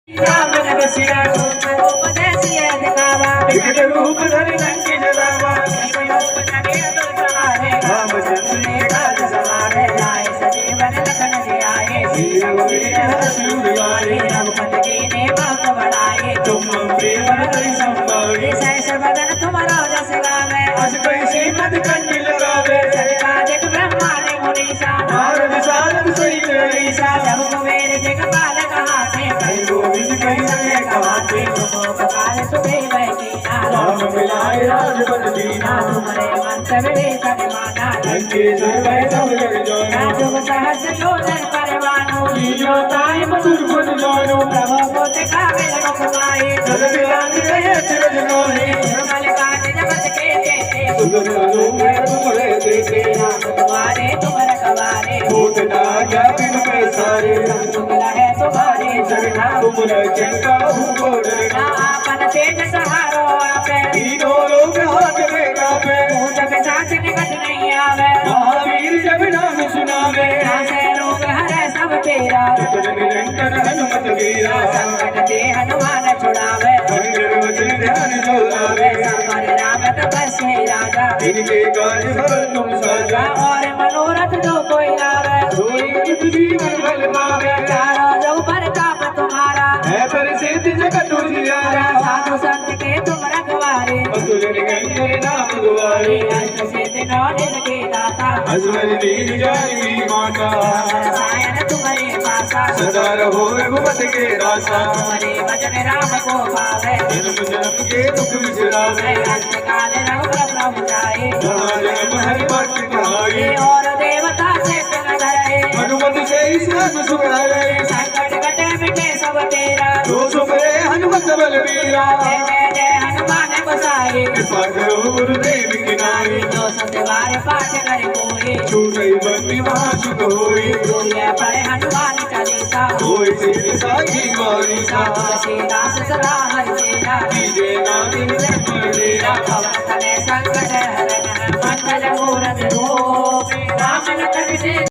राम ने बसिया रूप देसिए दिखावा विकट रूप धरि लंकी जलावा रूप धरि अतुल सहारे रामचंद्र ने काज सवारे लाए सजीवन लखन जी आए श्री रघुवीर हर्ष आए रघुपति कीन्हे बहुत बड़ाए तुम प्रेम धरि संभारे सहस बदन तुम्हारा जस गावे अस कहि श्रीमद कंठ लगावे सत्कादिक ब्रह्मादि मुनीसा नारद सारद सहित रईसा सब कुबेर दिगपाल कहाते कहि गोविंद कहि सके कहाते तुम उपकार सुबे बैठीना राम मिलाए राजपद दीना तुम्हारे मंत्र विवेक माना लंकेश्वर भय सब जग जाना तुम सहस जोधन परवानो लीलो ताय मधुर गुण गानो प्रभु को दिखावे रघुख माहि जग विराज रहे अचरज गाहे निर्मल काज जगत के जेते सुंदर अनुग्रह तुम्हारे देते राम तुम्हारे तुम रखवारे भूत नागा बिन पैसारे संत मिला है तुम्हारे जगना तुम रचना हो डरना आपन तेज सहारो आपे तीनों लोग हाथ में कापे भूत पिशाच निकट नहीं आवे महावीर जब नाम सुनावे नासे रोग हरे सब तेरा जपत निरंतर हनुमत वीरा संकट ते हनुमान छुड़ावे मंगल वचन ध्यान जो लावे संवर राम तपस्वी राजा इनके काज भर तुम साजा और मनोरथ जो कोई लावे सोई जीवन फल पावे चारों जो परताप तुम्हारा है प्रसिद्ध जगत उजियारा साधु संत के तुम रखवारे असुर निकंदन नाम दुआरे अष्ट सिद्धि नौ निधि के दाता असवर दीन जानी माता रसायन तुम्हारे पासा सदा रहो रघुपति के दासा तुम्हारे भजन राम को पावे जन्म जन्म के दुख बिसरावे अंत काल रघुबर प्रभु जाए जहाँ जन्म हरि भक्त कहाए और देवता से न धरे हनुमत से सब सुहाए संकट कटे मिटे सब तेरा जो सुमरे हनुमत बलवीरा जय जय जय हनुमान गोसाई कृपा करो गुरुदेव की नाई जो सतवार पाठ करे कोई छूटे बंदी महासुख होई जो ये पढ़े हनुमान चालीसा होई सिद्धि साखी गौरीसा तुलसीदास सदा हरि तेरा कीजे नाम जय तेरा पवन तनय संकट